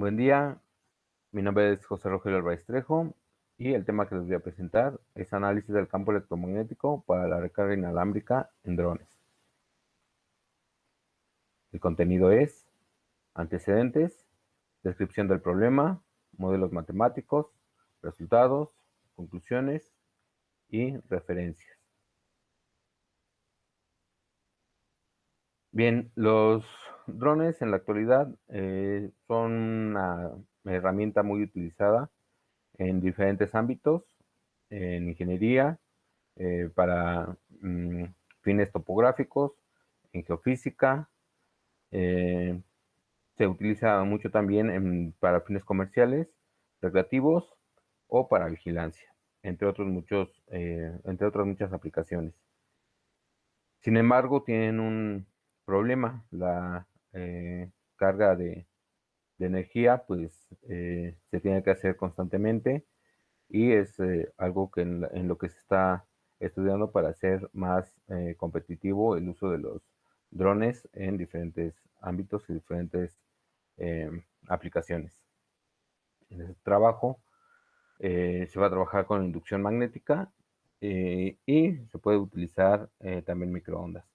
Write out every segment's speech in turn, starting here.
Buen día, mi nombre es José Rogelio Álvarez Trejo y el tema que les voy a presentar es análisis del campo electromagnético para la recarga inalámbrica en drones. El contenido es antecedentes, descripción del problema, modelos matemáticos, resultados, conclusiones y referencias. Bien, los drones en la actualidad son una herramienta muy utilizada en diferentes ámbitos, en ingeniería, para fines topográficos, en geofísica. eh, Se utiliza mucho también para fines comerciales, recreativos o para vigilancia, entre otras muchas aplicaciones. Sin embargo, tienen un problema. La carga de energía, pues, se tiene que hacer constantemente y es algo que en lo que se está estudiando para hacer más competitivo el uso de los drones en diferentes ámbitos y diferentes eh, aplicaciones. En este trabajo se va a trabajar con inducción magnética y se puede utilizar también microondas.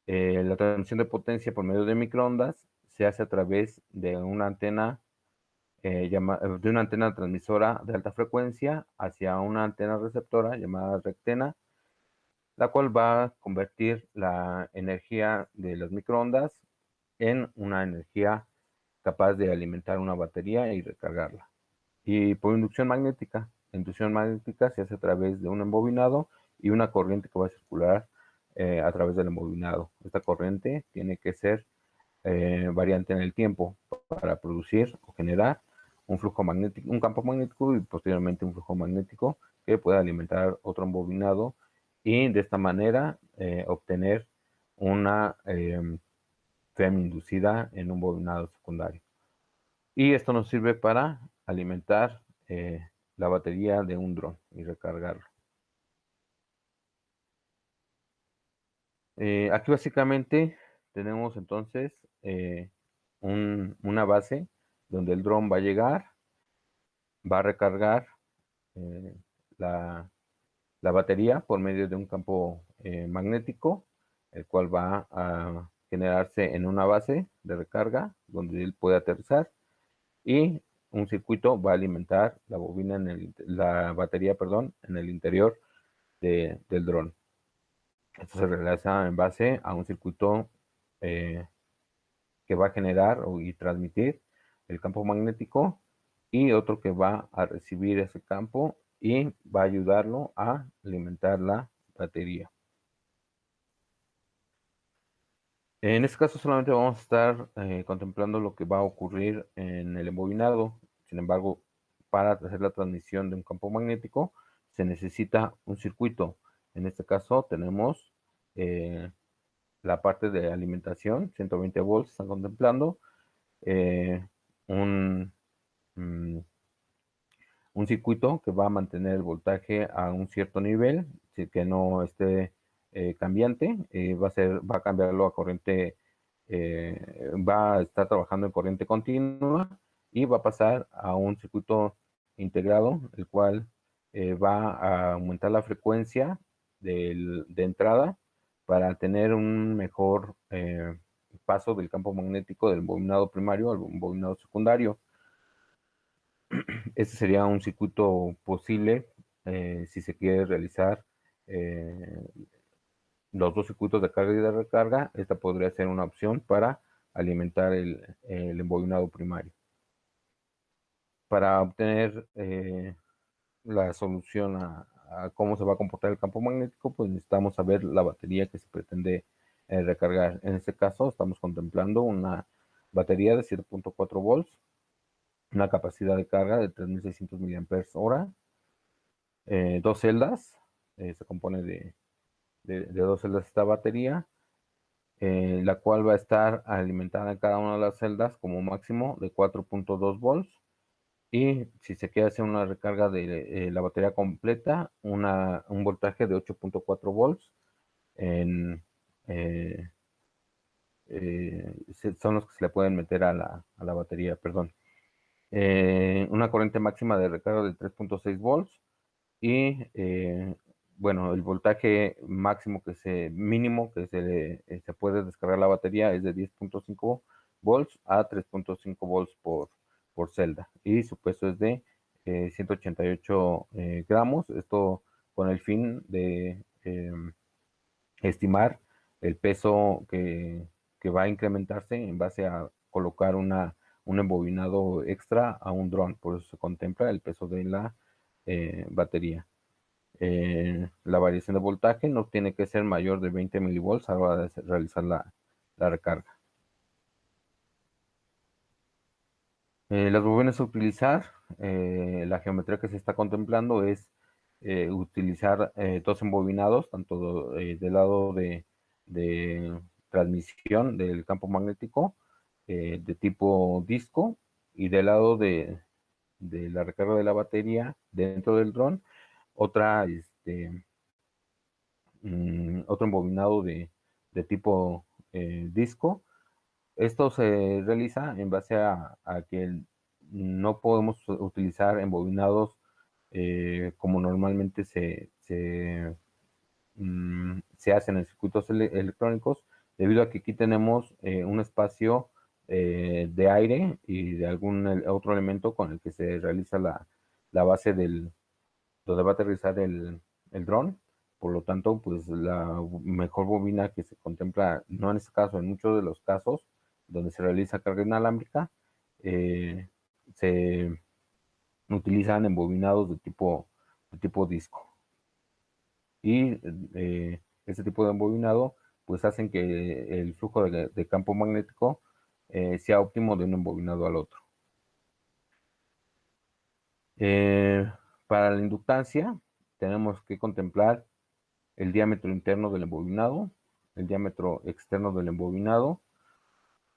La transmisión de potencia por medio de microondas se hace a través de una antena de una antena transmisora de alta frecuencia hacia una antena receptora llamada rectena, la cual va a convertir la energía de las microondas en una energía capaz de alimentar una batería y recargarla. Y por inducción magnética. La inducción magnética se hace a través de un embobinado y una corriente que va a circular a través del embobinado. Esta corriente tiene que ser variante en el tiempo para producir o generar un flujo magnético, un campo magnético y posteriormente un flujo magnético que pueda alimentar otro embobinado y de esta manera obtener una FEM inducida en un bobinado secundario. Y esto nos sirve para alimentar la batería de un dron y recargarlo. Aquí básicamente tenemos entonces una base donde el dron va a llegar, va a recargar eh, la, la, batería por medio de un campo magnético, el cual va a generarse en una base de recarga donde él puede aterrizar y un circuito va a alimentar la bobina la batería, perdón, en el interior del dron. Esto se realiza en base a un circuito eh, que va a generar y transmitir el campo magnético y otro que va a recibir ese campo y va a ayudarlo a alimentar la batería. En este caso solamente vamos a estar contemplando lo que va a ocurrir en el embobinado. Sin embargo, para hacer la transmisión de un campo magnético se necesita un circuito. En este caso tenemos la parte de alimentación, 120 volts, están contemplando, un, mm, un circuito que va a mantener el voltaje a un cierto nivel, que no esté cambiante, va a cambiarlo a corriente, va a estar trabajando en corriente continua y va a pasar a un circuito integrado, el cual va a aumentar la frecuencia de entrada para tener un mejor paso del campo magnético del bobinado primario al bobinado secundario. Este sería un circuito posible si se quiere realizar eh, los dos circuitos de carga y de recarga. Esta podría ser una opción para alimentar el embobinado primario. Para obtener la solución a cómo se va a comportar el campo magnético, pues necesitamos saber la batería que se pretende recargar. En este caso, estamos contemplando una batería de 7.4 volts, una capacidad de carga de 3600 mAh, dos celdas, se compone de dos celdas esta batería, la cual va a estar alimentada en cada una de las celdas como máximo de 4.2 volts. Y si se quiere hacer una recarga de la batería completa, un voltaje de 8.4 volts en, son los que se le pueden meter a la batería, perdón. una corriente máxima de recarga de 3.6 volts y bueno, el voltaje máximo mínimo que se puede descargar la batería es de 10.5 volts a 3.5 volts por celda y su peso es de 188 gramos. Esto con el fin de estimar el peso que va a incrementarse en base a colocar un embobinado extra a un dron. Por eso se contempla el peso de la batería. La variación de voltaje no tiene que ser mayor de 20 milivolts a la hora de realizar la recarga. Las bobinas a utilizar, la geometría que se está contemplando es utilizar dos embobinados, tanto del lado de transmisión del campo magnético de tipo disco y del lado de la recarga de la batería dentro del dron, otro embobinado de tipo disco. Esto se realiza en base a que no podemos utilizar embobinados como normalmente se hacen en circuitos electrónicos, debido a que aquí tenemos un espacio de aire y de algún otro elemento con el que se realiza la base donde va a aterrizar el dron. Por lo tanto, pues la mejor bobina que se contempla, no en este caso, en muchos de los casos donde se realiza carga inalámbrica, eh, se utilizan embobinados de tipo disco. Y este tipo de embobinado, pues hacen que el flujo de campo magnético sea óptimo de un embobinado al otro. Eh, para la inductancia, tenemos que contemplar el diámetro interno del embobinado, el diámetro externo del embobinado,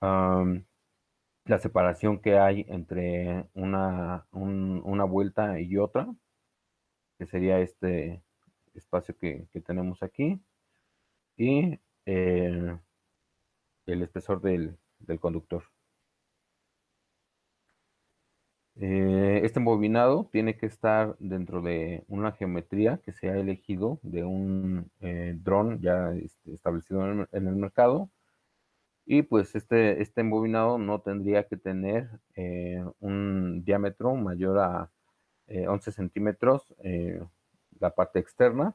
la separación que hay entre una vuelta y otra, que sería este espacio que tenemos aquí, y el espesor del conductor. Este embobinado tiene que estar dentro de una geometría que se ha elegido de un dron ya establecido en el mercado. Y pues este embobinado no tendría que tener un diámetro mayor a 11 centímetros, la parte externa,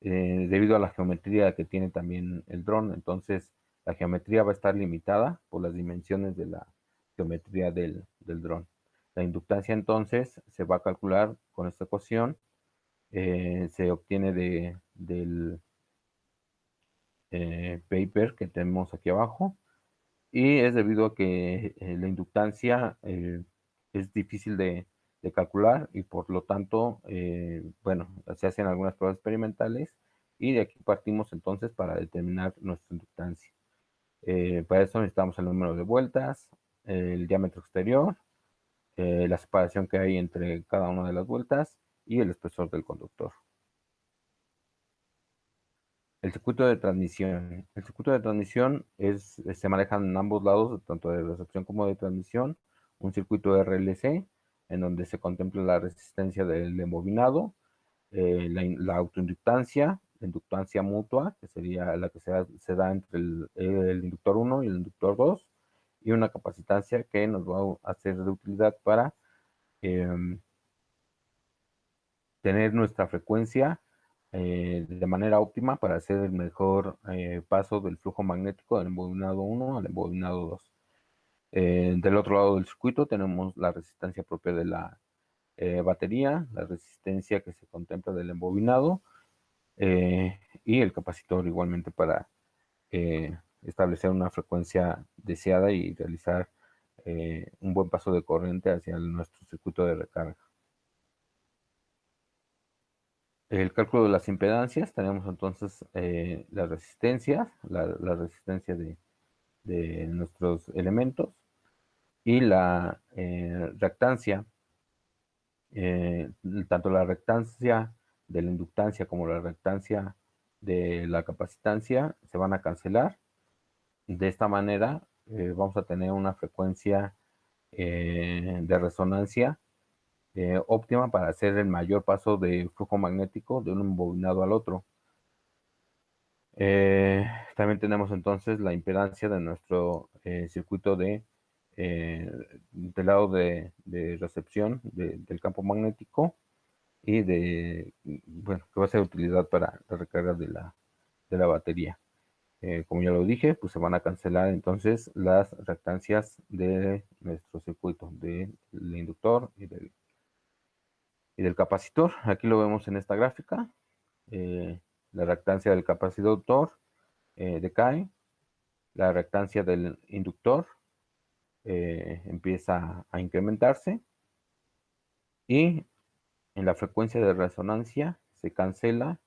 debido a la geometría que tiene también el dron. Entonces, la geometría va a estar limitada por las dimensiones de la geometría del dron. La inductancia entonces se va a calcular con esta ecuación, se obtiene del paper que tenemos aquí abajo, y es debido a que la inductancia es difícil de calcular y por lo tanto, bueno, se hacen algunas pruebas experimentales y de aquí partimos entonces para determinar nuestra inductancia. Para eso necesitamos el número de vueltas, el diámetro exterior, la separación que hay entre cada una de las vueltas y el espesor del conductor. El circuito de transmisión. El circuito de transmisión se maneja en ambos lados, tanto de recepción como de transmisión. Un circuito RLC, en donde se contempla la resistencia del embobinado, la autoinductancia, la inductancia mutua, que sería la que se da entre el inductor 1 y el inductor 2, y una capacitancia que nos va a hacer de utilidad para eh, tener nuestra frecuencia de manera óptima para hacer el mejor paso del flujo magnético del embobinado 1 al embobinado 2. Del otro lado del circuito tenemos la resistencia propia de la batería, la resistencia que se contempla del embobinado y el capacitor igualmente para establecer una frecuencia deseada y realizar un buen paso de corriente hacia nuestro circuito de recarga. El cálculo de las impedancias, tenemos entonces las resistencias, la resistencia de nuestros elementos y la reactancia, eh, tanto la reactancia de la inductancia como la reactancia de la capacitancia se van a cancelar. De esta manera vamos a tener una frecuencia de resonancia óptima para hacer el mayor paso de flujo magnético de un bobinado al otro. También tenemos entonces la impedancia de nuestro circuito del lado de recepción del campo magnético y bueno, que va a ser de utilidad para la recarga de la batería. Como ya lo dije, pues se van a cancelar entonces las reactancias de nuestro circuito, del inductor y del capacitor. Aquí lo vemos en esta gráfica. La reactancia del capacitor decae, la reactancia del inductor empieza a incrementarse y en la frecuencia de resonancia se cancela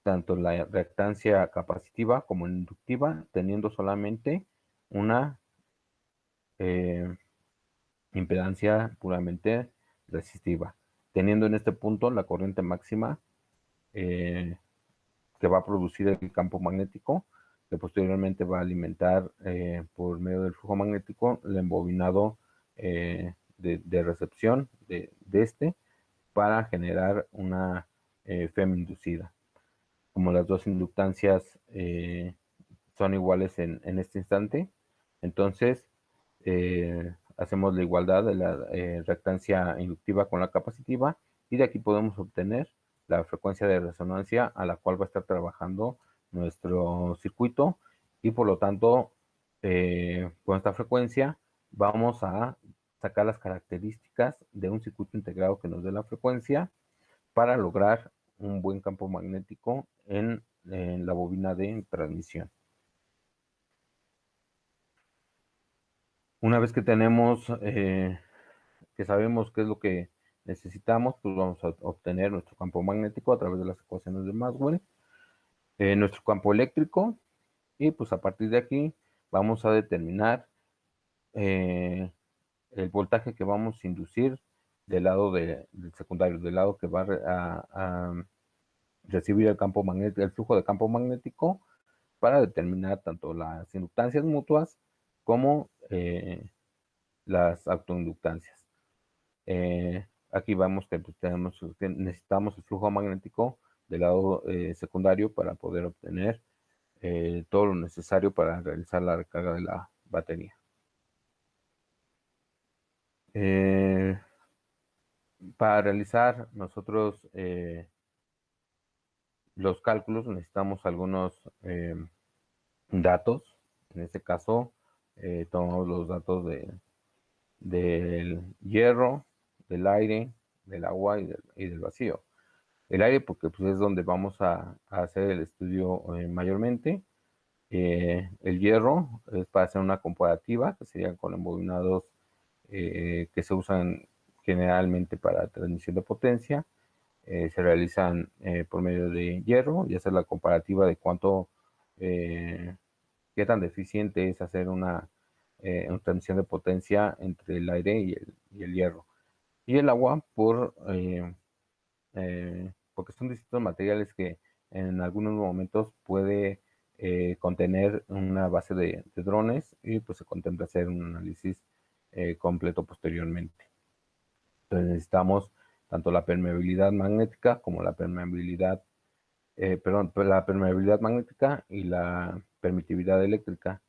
tanto la reactancia capacitiva como inductiva, teniendo solamente una eh, impedancia puramente resistiva, teniendo en este punto la corriente máxima eh, que va a producir el campo magnético, que posteriormente va a alimentar por medio del flujo magnético el embobinado de recepción de este para generar una FEM inducida. Como las dos inductancias son iguales en este instante, entonces hacemos la igualdad de la reactancia inductiva con la capacitiva y de aquí podemos obtener la frecuencia de resonancia a la cual va a estar trabajando nuestro circuito y por lo tanto con esta frecuencia vamos a sacar las características de un circuito integrado que nos dé la frecuencia para lograr un buen campo magnético en la bobina de transmisión. Una vez que tenemos, que sabemos qué es lo que necesitamos, pues vamos a obtener nuestro campo magnético a través de las ecuaciones de Maxwell, nuestro campo eléctrico, y pues a partir de aquí vamos a determinar el voltaje que vamos a inducir del lado del secundario, del lado que va a recibir el campo magnético, el flujo de campo magnético, para determinar tanto las inductancias mutuas como las autoinductancias. Aquí vemos que pues, necesitamos el flujo magnético del lado secundario para poder obtener todo lo necesario para realizar la recarga de la batería. Para realizar nosotros los cálculos necesitamos algunos datos. En este caso, tomamos los datos del hierro, del aire, del agua y del vacío. El aire porque pues, es donde vamos a hacer el estudio mayormente. El hierro es para hacer una comparativa, que serían con embobinados que se usan generalmente para transmisión de potencia. Se realizan por medio de hierro y hacer la comparativa de qué tan deficiente es hacer una transmisión de potencia entre el aire y el hierro. Y el agua porque son distintos materiales que en algunos momentos puede contener una base de drones y pues se contempla hacer un análisis completo posteriormente. Entonces necesitamos tanto la permeabilidad magnética como la permeabilidad, la permeabilidad magnética y la permitividad eléctrica.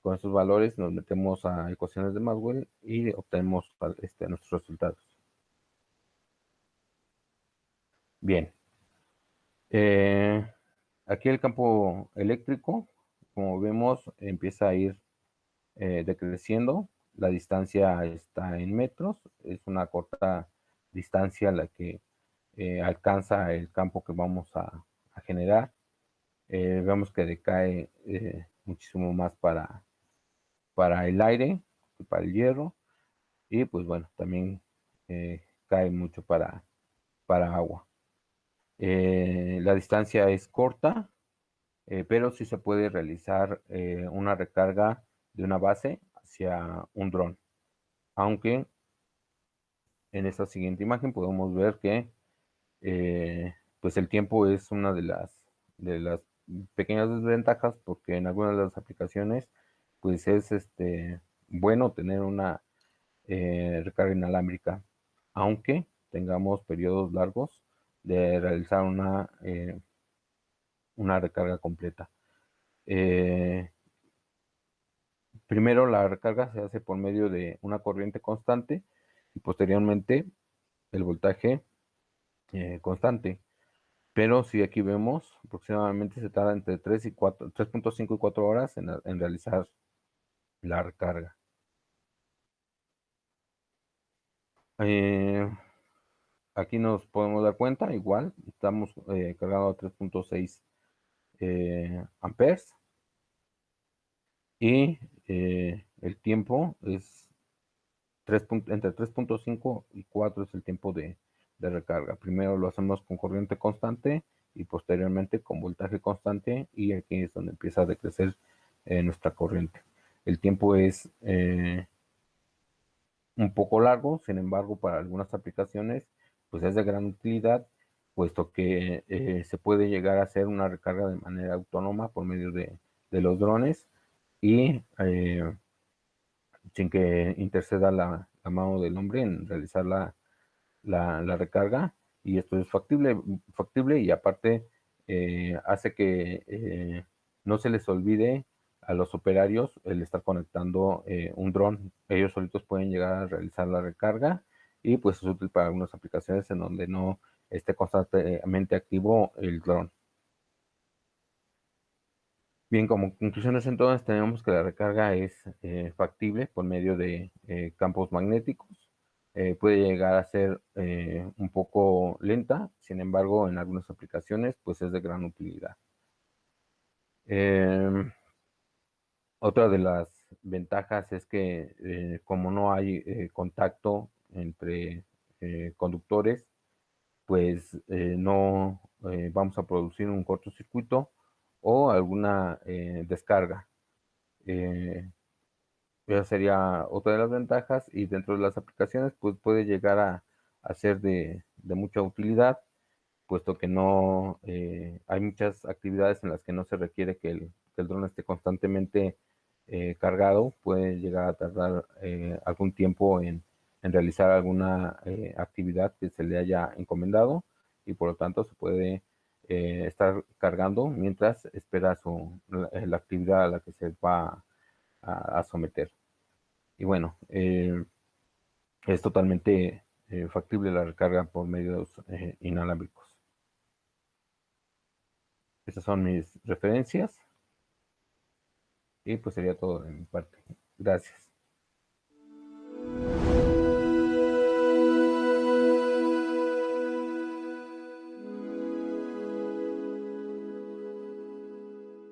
Con estos valores nos metemos a ecuaciones de Maxwell y obtenemos nuestros resultados. Bien, aquí el campo eléctrico, como vemos, empieza a ir decreciendo. La distancia está en metros, es una corta distancia la que alcanza el campo que vamos a generar. Vemos que decae muchísimo más para el aire que para el hierro y pues bueno, también cae mucho para agua. La distancia es corta, pero sí se puede realizar una recarga de una base hacia un dron. Aunque en esta siguiente imagen podemos ver que pues el tiempo es una de las pequeñas desventajas porque en algunas de las aplicaciones pues es bueno tener recarga inalámbrica, aunque tengamos periodos largos de realizar una recarga completa. Primero la recarga se hace por medio de una corriente constante y posteriormente el voltaje constante. Pero si aquí vemos, aproximadamente se tarda entre 3.5 y 4 horas en realizar la recarga. Eh, Aquí nos podemos dar cuenta, igual, estamos cargando a 3.6 amperes y el tiempo es entre 3.5 y 4 es el tiempo de recarga. Primero lo hacemos con corriente constante y posteriormente con voltaje constante, y aquí es donde empieza a decrecer nuestra corriente. El tiempo es un poco largo, sin embargo, para algunas aplicaciones, pues es de gran utilidad, puesto que se puede llegar a hacer una recarga de manera autónoma por medio de los drones y sin que interceda la mano del hombre en realizar la recarga. Y esto es factible y aparte hace que no se les olvide a los operarios el estar conectando un dron. Ellos solitos pueden llegar a realizar la recarga y pues es útil para algunas aplicaciones en donde no esté constantemente activo el dron. Bien, como conclusiones entonces tenemos que la recarga es factible por medio de campos magnéticos. Puede llegar a ser un poco lenta, sin embargo en algunas aplicaciones pues es de gran utilidad. Eh, Otra de las ventajas es que como no hay contacto entre conductores, pues no vamos a producir un cortocircuito o alguna descarga. Eh, Esa sería otra de las ventajas, y dentro de las aplicaciones pues puede llegar a ser de mucha utilidad, puesto que no hay muchas actividades en las que no se requiere que el dron esté constantemente cargado. Puede llegar a tardar algún tiempo en realizar alguna actividad que se le haya encomendado, y por lo tanto se puede estar cargando mientras espera la actividad a la que se va a someter. Y bueno, es totalmente factible la recarga por medios inalámbricos. Estas son mis referencias y pues sería todo de mi parte. Gracias.